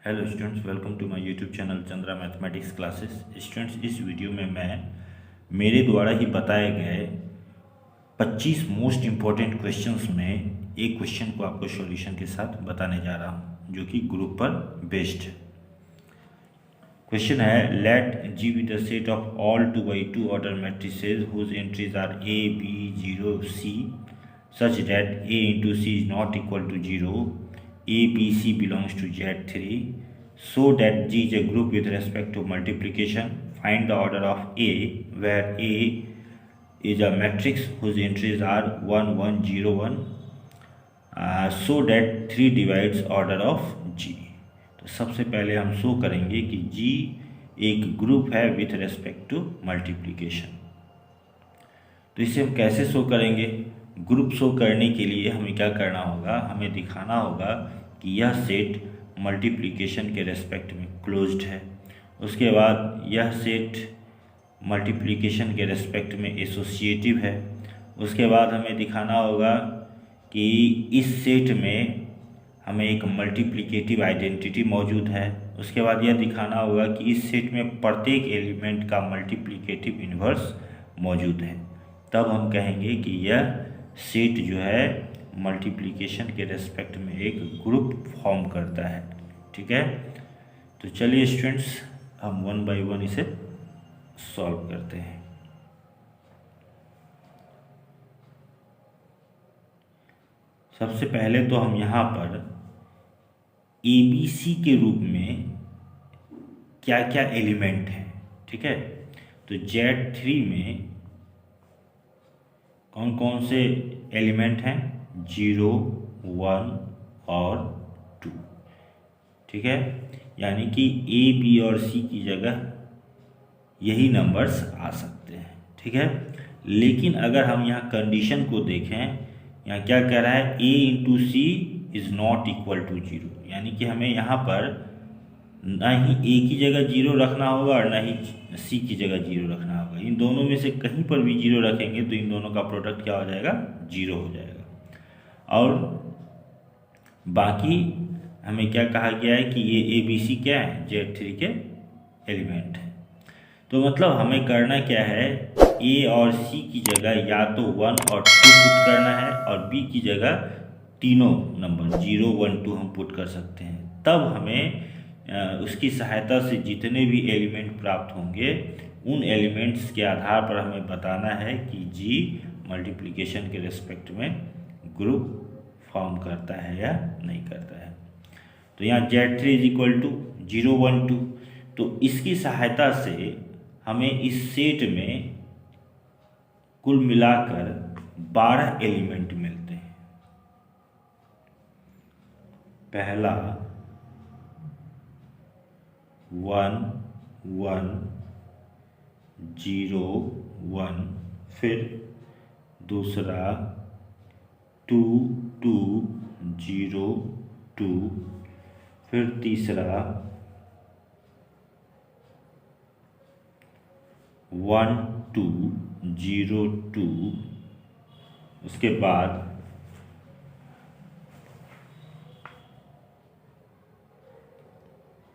Hello students, welcome to my YouTube channel Chandra mathematics classes. Students, इस video में मैं मेरे द्वारा ही बताए गए 25 मोस्ट इम्पॉर्टेंट क्वेश्चंस में एक क्वेश्चन को आपको सॉल्यूशन के साथ बताने जा रहा हूं, जो कि ग्रुप पर बेस्ड है। क्वेश्चन है, let G be the set of all 2x2 order matrices whose entries are a b 0 c such that a into c is not equal to 0, a b c belongs to Z3, so that G is a group with respect to multiplication. Find the order of A, where A is a matrix whose entries are 1 1 0 1, so that 3 divides order of G. तो सबसे पहले हम show करेंगे कि G एक group है with respect to multiplication. तो इसे हम कैसे शो करेंगे? ग्रुप शो करने के लिए हमें क्या करना होगा? हमें दिखाना होगा कि यह सेट मल्टीप्लिकेशन के रेस्पेक्ट में क्लोज्ड है। उसके बाद यह सेट मल्टीप्लिकेशन के रेस्पेक्ट में एसोसिएटिव है। उसके बाद हमें दिखाना होगा कि इस सेट में हमें एक मल्टीप्लिकेटिव आइडेंटिटी मौजूद है। उसके बाद यह दिखाना होगा कि इस सेट में प्रत्येक एलिमेंट का मल्टीप्लिकेटिव इन्वर्स मौजूद है। तब हम कहेंगे कि यह सेट जो है मल्टीप्लिकेशन के रेस्पेक्ट में एक ग्रुप फॉर्म करता है। ठीक है, तो चलिए स्टूडेंट्स, हम वन बाय वन इसे सॉल्व करते हैं। सबसे पहले तो हम यहाँ पर ABC के रूप में क्या क्या एलिमेंट हैं, ठीक है, तो Z3 में कौन कौन से एलिमेंट हैं? 0 1 और 2। ठीक है, यानी कि A B और C की जगह यही नंबर्स आ सकते हैं। ठीक है, लेकिन अगर हम यहाँ कंडीशन को देखें, यहाँ क्या कह रहा है? A into c is not equal to 0, यानी कि हमें यहाँ पर ना ही A की जगह 0 रखना होगा और ना ही C की जगह 0 रखना होगा। इन दोनों में से कहीं पर भी 0 रखेंगे तो इन दोनों का प्रोडक्ट क्या हो जाएगा? 0 हो जाएगा। और बाकी हमें क्या कहा गया है कि ये ABC क्या है? Z3 के एलिमेंट है। तो मतलब हमें करना क्या है? A और C की जगह या तो 1 और 2 पुट करना है, और B की जगह तीनों नंबर 0 1 2 हम पुट कर सकते हैं। तब हमें उसकी सहायता से जितने भी एलिमेंट प्राप्त होंगे उन एलिमेंट्स के आधार पर हमें बताना है कि G मल्टीप्लिकेशन के रेस्पेक्ट में ग्रुप फॉर्म करता है या नहीं करता है। तो यहाँ Z3 इज इक्वल टू 0 1 2, तो इसकी सहायता से हमें इस सेट में कुल मिलाकर 12 एलिमेंट मिलते हैं। पहला 1 1 0 1, फिर दूसरा 2 2 0 2, फिर तीसरा 1 2 0 2, उसके बाद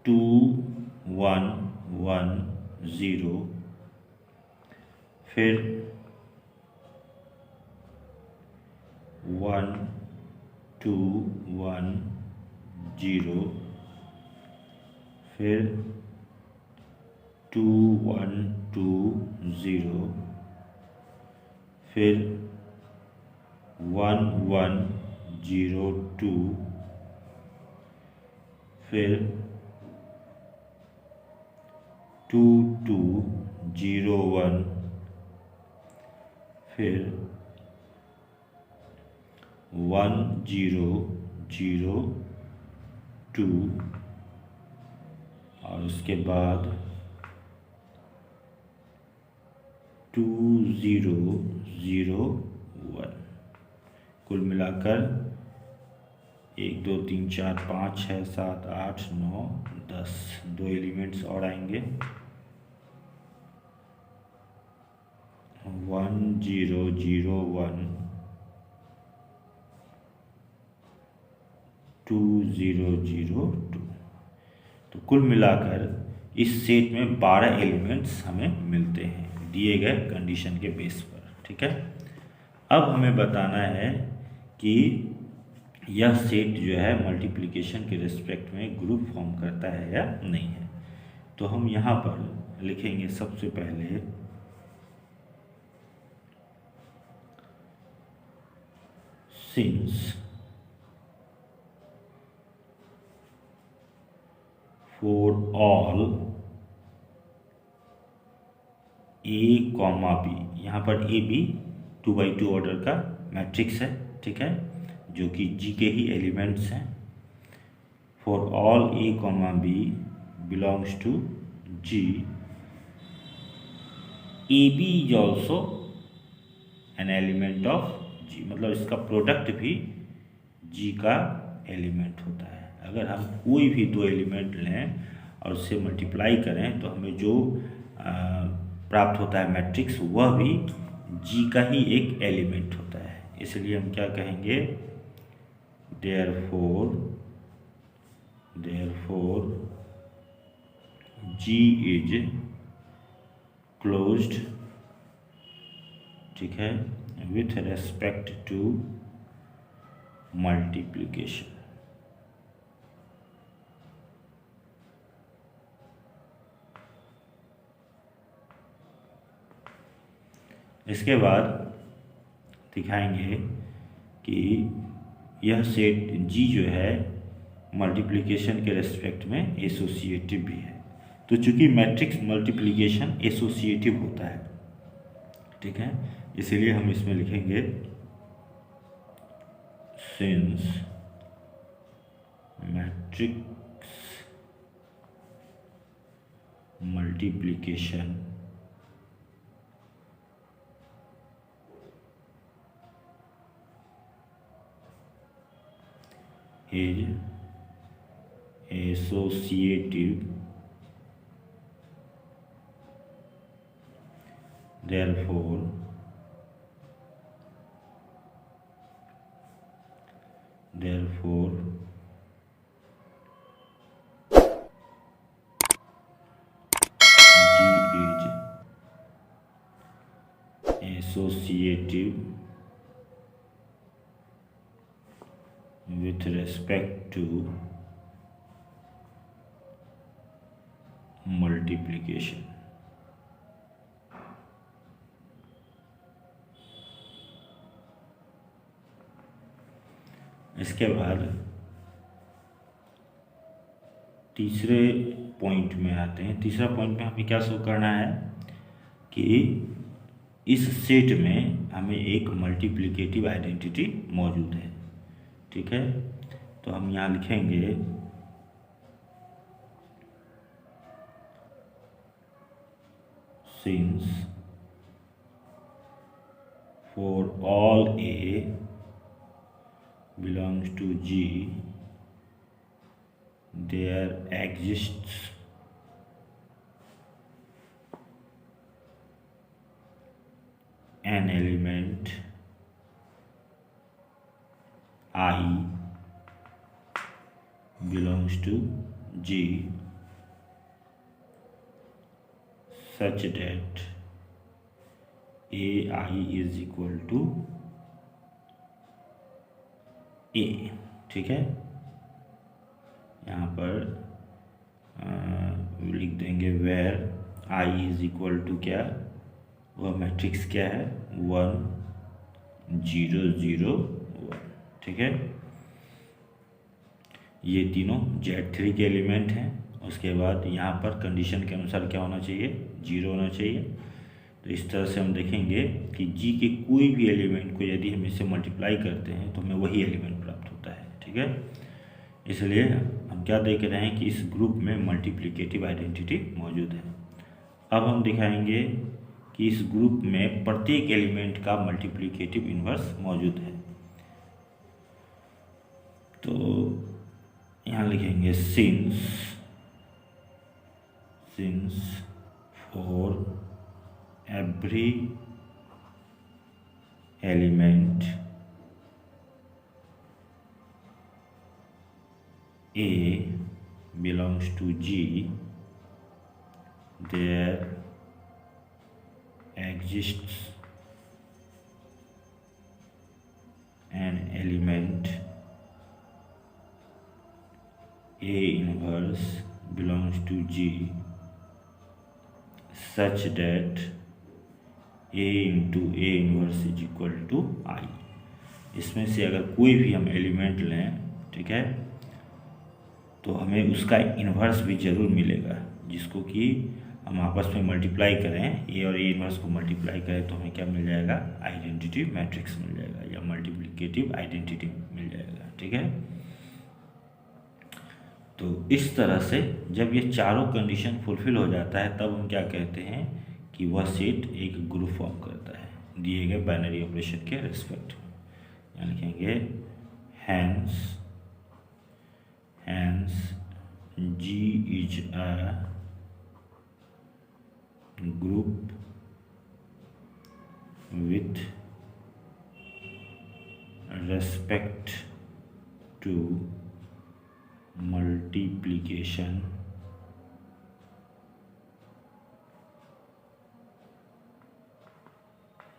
2 1 1 0, फिर 1 2 1 0, फिर 2 1 2 0, फिर 1 1 0 2, फिर 2 2 0 1, फिर 1 0 0 2, और उसके बाद 2 0 0 1। कुल मिलाकर 1 2 3 4 5 6 7 8 9 10, 2 एलिमेंट्स और आएंगे। 1 0 0 1, 2 0 0 2। तो कुल मिलाकर इस सेट में 12 एलिमेंट्स हमें मिलते हैं दिए गए कंडीशन के बेस पर। ठीक है, अब हमें बताना है कि यह सेट जो है मल्टीप्लिकेशन के रिस्पेक्ट में ग्रुप फॉर्म करता है या नहीं है। तो हम यहाँ पर लिखेंगे सबसे पहले since for all a comma b, यहाँ पर ए बी 2x2 ऑर्डर का मैट्रिक्स है। ठीक है, जो कि जी के ही एलिमेंट्स हैं। For all a comma b belongs to G, a b is also an element of G, मतलब इसका प्रोडक्ट भी जी का एलिमेंट होता है। अगर हम कोई भी दो एलिमेंट लें और उससे मल्टीप्लाई करें तो हमें जो प्राप्त होता है मैट्रिक्स, वह भी जी का ही एक एलिमेंट होता है। इसलिए हम क्या कहेंगे, देयरफॉर जी इज क्लोज्ड, ठीक है, विथ रेस्पेक्ट टू मल्टीप्लिकेशन। इसके बाद दिखाएंगे कि यह सेट जी जो है मल्टीप्लिकेशन के रेस्पेक्ट में एसोसिएटिव भी है। तो चूंकि मैट्रिक्स मल्टीप्लिकेशन एसोसिएटिव होता है, ठीक है, इसीलिए हम इसमें लिखेंगे since matrix multiplication is associative, therefore G is associative with respect to multiplication। इसके बाद तीसरे पॉइंट में आते हैं। तीसरा पॉइंट में हमें क्या शो करना है कि इस सेट में हमें एक मल्टीप्लिकेटिव आइडेंटिटी मौजूद है। ठीक है, तो हम यहाँ लिखेंगे since for all a belongs to G there exists an element I belongs to G such that AI is equal to A। ठीक है, यहाँ पर लिख देंगे where I is equal to क्या, वह मैट्रिक्स क्या है, 1 0 0 1। ठीक है, ये तीनों Z3 के एलिमेंट हैं। उसके बाद यहाँ पर कंडीशन के अनुसार क्या होना चाहिए, 0 होना चाहिए। तो इस तरह से हम देखेंगे कि जी के कोई भी एलिमेंट को यदि हम इससे मल्टीप्लाई करते हैं तो हमें वही एलिमेंट प्राप्त होता है। ठीक है, इसलिए हम क्या देख रहे हैं कि इस ग्रुप में मल्टीप्लिकेटिव आइडेंटिटी मौजूद है। अब हम दिखाएंगे कि इस ग्रुप में प्रत्येक एलिमेंट का मल्टीप्लिकेटिव इन्वर्स मौजूद है। तो यहाँ लिखेंगे since for every element A belongs belongs to G, there exists an element A inverse belongs to G such that A into A inverse is equal to I। इसमें से अगर कोई भी हम एलिमेंट लें, ठीक है, तो हमें उसका इन्वर्स भी ज़रूर मिलेगा, जिसको कि हम आपस में मल्टीप्लाई करें, ए और ए इन्वर्स को मल्टीप्लाई करें तो हमें क्या मिल जाएगा, आइडेंटिटी मैट्रिक्स मिल जाएगा या मल्टीप्लिकेटिव आइडेंटिटी मिल जाएगा, ठीक है। तो इस तरह से जब ये चारों कंडीशन फुलफिल हो जाता है तब हम क्या कहते हैं कि वह सेट एक ग्रुप फॉर्म करता है दिए गए बाइनरी ऑपरेशन के रेस्पेक्ट में। यहाँ लिखेंगे hence G is a group with respect to multiplication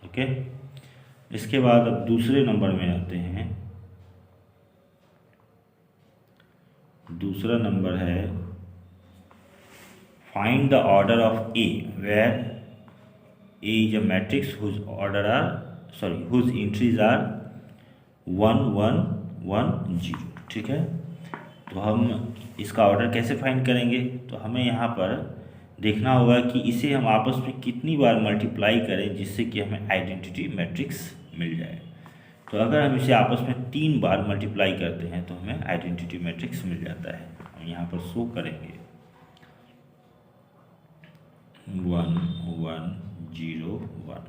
okay. इसके बाद अब दूसरे नंबर में आते हैं। दूसरा नंबर है find the order of A where A is a matrix whose entries are 1 1 1 0, ठीक है। तो हम इसका ऑर्डर कैसे फाइंड करेंगे, तो हमें यहाँ पर देखना होगा कि इसे हम आपस में कितनी बार मल्टीप्लाई करें जिससे कि हमें आइडेंटिटी मैट्रिक्स मिल जाए। तो अगर हम इसे आपस में 3 बार मल्टीप्लाई करते हैं तो हमें आइडेंटिटी मैट्रिक्स मिल जाता है। हम यहाँ पर शो करेंगे 1 1 0 1,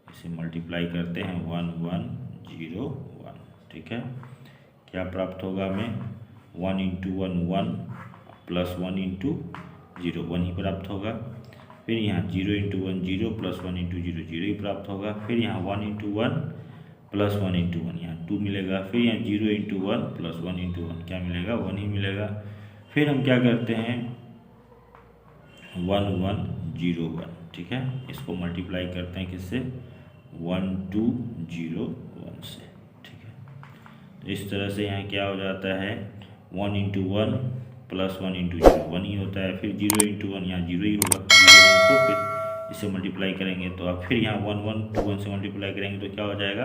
इसे मल्टीप्लाई करते हैं 1 1 0 1, ठीक है। क्या प्राप्त होगा हमें, 1 इंटू 1 1 प्लस 1 इंटू 0 1 ही प्राप्त होगा। फिर यहाँ 0 इंटू 1 0 प्लस 1 इंटू 0 0 ही प्राप्त होगा। फिर यहाँ 1 इंटू 1 प्लस 1 इंटू 1 यहाँ 2 मिलेगा। फिर यहाँ 0 इंटू 1 प्लस 1 इंटू 1 क्या मिलेगा, 1 ही मिलेगा। फिर हम क्या करते हैं 1 1 0 1, ठीक है। इसको मल्टीप्लाई करते हैं किससे, 1 2 0 1 से, ठीक है। तो इस तरह से यहाँ क्या हो जाता है 1 इंटू 1 प्लस 1 इंटू 0 1 ही होता है। फिर 0 इंटू 1 यहाँ 0 ही होगा, 0 1 को फिर इससे मल्टीप्लाई करेंगे तो अब फिर यहाँ 1 1 2 1 से मल्टीप्लाई करेंगे तो क्या हो जाएगा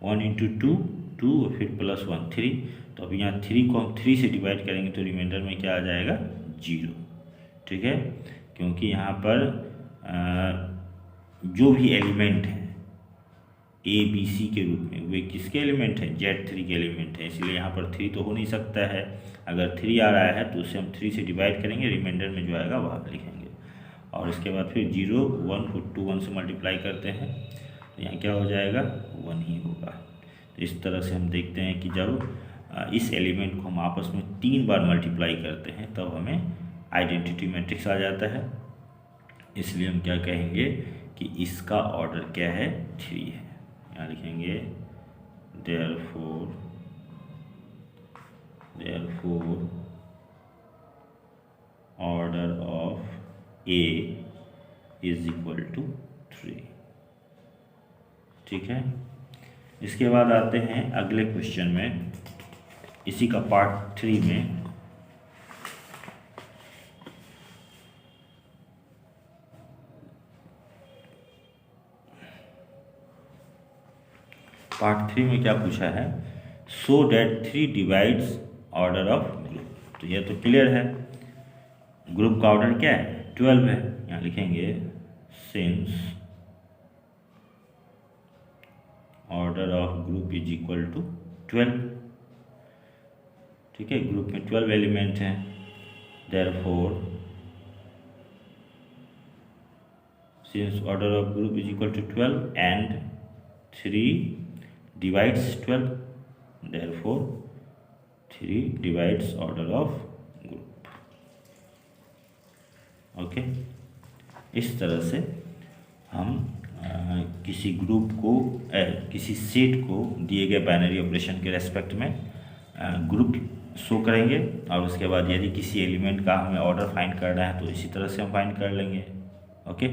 1 इंटू 2 2 और फिर प्लस 1 3। तो अब यहाँ 3 को हम 3 से डिवाइड करेंगे तो रिमाइंडर में क्या आ जाएगा 0, ठीक है। क्योंकि यहाँ पर जो भी एलिमेंट हैं ए बी सी के रूप में वे किसके एलिमेंट हैं, Z3 के एलिमेंट हैं, इसलिए यहाँ पर 3 तो हो नहीं सकता है। अगर 3 आ रहा है तो उसे हम 3 से डिवाइड करेंगे, रिमाइंडर में जो आएगा वह लिखेंगे। और इसके बाद फिर 0 1 को 2 1 से मल्टीप्लाई करते हैं तो यहाँ क्या हो जाएगा 1 ही होगा। तो इस तरह से हम देखते हैं कि जब इस एलिमेंट को हम आपस में 3 बार मल्टीप्लाई करते हैं तब हमें आइडेंटिटी मैट्रिक्स आ जाता है। इसलिए हम क्या कहेंगे कि इसका ऑर्डर क्या है 3 है। यहाँ लिखेंगे therefore order of A is equal to 3, ठीक है। इसके बाद आते हैं अगले क्वेश्चन में, इसी का पार्ट 3 में। पार्ट 3 में क्या पूछा है, so that 3 divides order of group. तो यह तो क्लियर है, ग्रुप का ऑर्डर क्या है 12 है। यहाँ लिखेंगे since order of group is equal to 12, ठीक है। ग्रुप में 12 एलिमेंट हैं, therefore since order of group is equal to 12 and 3 divides 12, therefore 3 divides order of group, okay. इस तरह से हम किसी ग्रुप को किसी सेट को दिए गए बाइनरी ऑपरेशन के रेस्पेक्ट में ग्रुप शो करेंगे, और उसके बाद यदि किसी एलिमेंट का हमें ऑर्डर फाइंड करना है तो इसी तरह से हम फाइंड कर लेंगे। ओके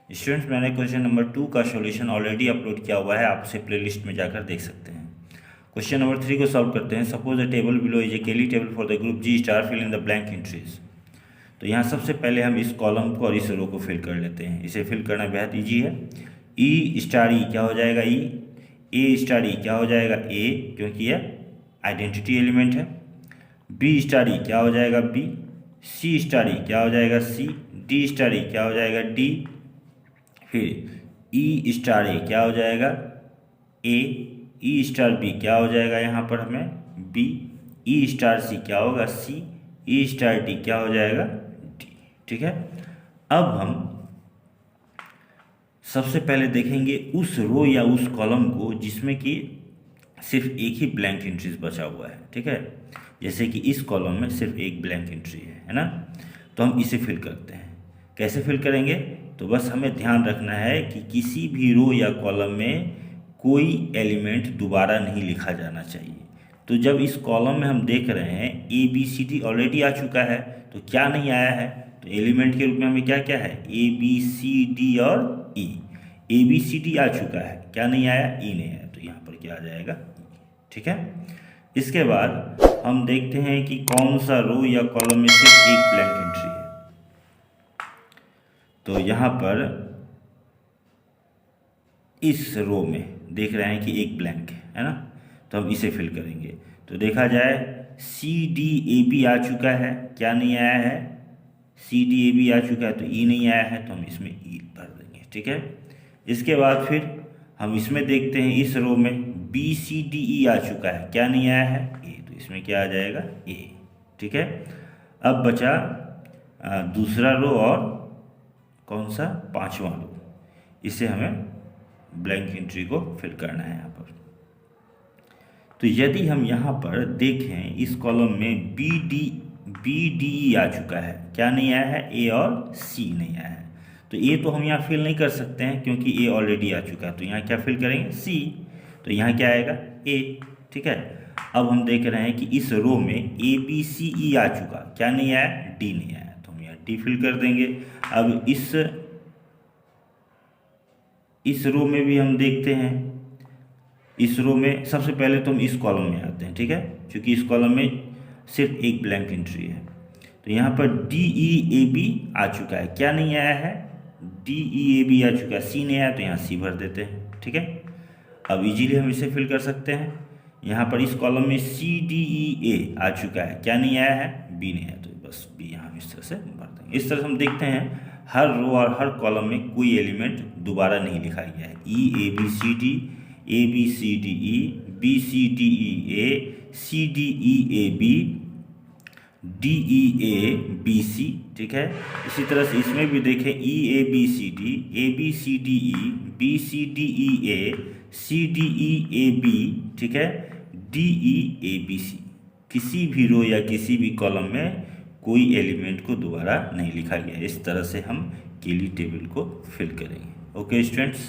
स्टूडेंट्स, मैंने क्वेश्चन नंबर 2 का सॉल्यूशन ऑलरेडी अपलोड किया हुआ है, आप उसे प्लेलिस्ट में जाकर देख सकते हैं। क्वेश्चन नंबर 3 को सॉल्व करते हैं। Suppose the table below is a Cayley table for the group G star, fill in the blank entries. तो यहाँ सबसे पहले हम इस कॉलम को और इस रो को फिल कर लेते हैं। इसे फिल करना बेहद ईजी है। ई स्टार ई क्या हो जाएगा ई, ए स्टार ई क्या हो जाएगा ए, क्योंकि यह आइडेंटिटी एलिमेंट है। बी स्टार ई क्या हो जाएगा बी, सी स्टार ई क्या हो जाएगा सी, डी स्टार ई क्या हो जाएगा डी, फिर ई स्टार ए क्या हो जाएगा ए, ई स्टार बी क्या हो जाएगा यहाँ पर हमें बी, ई स्टार सी क्या होगा सी, ई स्टार डी क्या हो जाएगा डी। ठीक है, अब हम सबसे पहले देखेंगे उस रो या उस कॉलम को जिसमें कि सिर्फ एक ही ब्लैंक एंट्रीज बचा हुआ है। ठीक है, जैसे कि इस कॉलम में सिर्फ एक ब्लैंक एंट्री है ना, तो हम इसे फिल करते हैं। कैसे फिल करेंगे, तो बस हमें ध्यान रखना है कि किसी भी रो या कॉलम में कोई एलिमेंट दोबारा नहीं लिखा जाना चाहिए। तो जब इस कॉलम में हम देख रहे हैं a b c d already आ चुका है, तो क्या नहीं आया है, तो एलिमेंट के रूप में हमें क्या क्या है ए बी सी डी और ई। ए बी सी डी आ चुका है, क्या नहीं आया ई नहीं आया, तो यहाँ पर क्या आ जाएगा ठीक है। इसके बाद हम देखते हैं कि कौन सा रो या कॉलम में सिर्फ एक ब्लैंक एंट्री है। तो यहाँ पर इस रो में देख रहे हैं कि एक ब्लैंक है ना, तो हम इसे फिल करेंगे। तो देखा जाए सी डी ए बी आ चुका है, क्या नहीं आया है सी डी ए बी आ चुका है, तो ई नहीं आया है, तो हम इसमें ई भर देंगे। ठीक है, इसके बाद फिर हम इसमें देखते हैं इस रो में बी सी डी ई आ चुका है, क्या नहीं आया है ए, तो इसमें क्या आ जाएगा ए। ठीक है, अब बचा दूसरा रो और कौन सा पांचवा रो, इसे हमें ब्लैंक एंट्री को फिल करना है यहाँ पर। तो यदि हम यहाँ पर देखें इस कॉलम में बी डी ई आ चुका है, क्या नहीं आया है ए और सी नहीं आया है, तो ए तो हम यहाँ फिल नहीं कर सकते हैं क्योंकि ए ऑलरेडी आ चुका है। तो यहाँ क्या फिल करेंगे सी, तो यहाँ क्या आएगा ए। ठीक है, अब हम देख रहे हैं कि इस रो में ए बी सी ई आ चुका, क्या नहीं आया डी नहीं आया, तो हम यहाँ डी फिल कर देंगे। अब इस रो में भी हम देखते हैं, इस रो में सबसे पहले तो हम इस कॉलम में आते हैं। ठीक है, क्योंकि इस कॉलम में सिर्फ एक ब्लैंक एंट्री है, तो यहाँ पर डी ई ए बी आ चुका है, क्या नहीं आया है डी ई ए बी आ चुका है, सी नहीं आया, तो यहाँ सी भर देते हैं। ठीक है, अब इजीली हम इसे फिल कर सकते हैं। यहाँ पर इस कॉलम में सी डी ई ए आ चुका है, क्या नहीं आया है बी नहीं आया, तो बस बी यहाँ इस तरह से भर देंगे। इस तरह से हम देखते हैं हर रो और हर कॉलम में कोई एलिमेंट दोबारा नहीं लिखा गया है। E a b c d, a b c d e, b c d e a, c d e a b, d e a b c. ठीक है, इसी तरह से इसमें भी देखें e a b c d, a b c d e, b c d e a, c d e a b, ठीक है, डी ई ए बी सी। किसी भी रो या किसी भी कॉलम में कोई एलिमेंट को दोबारा नहीं लिखा गया। इस तरह से हम केली टेबल को फिल करेंगे। Okay students.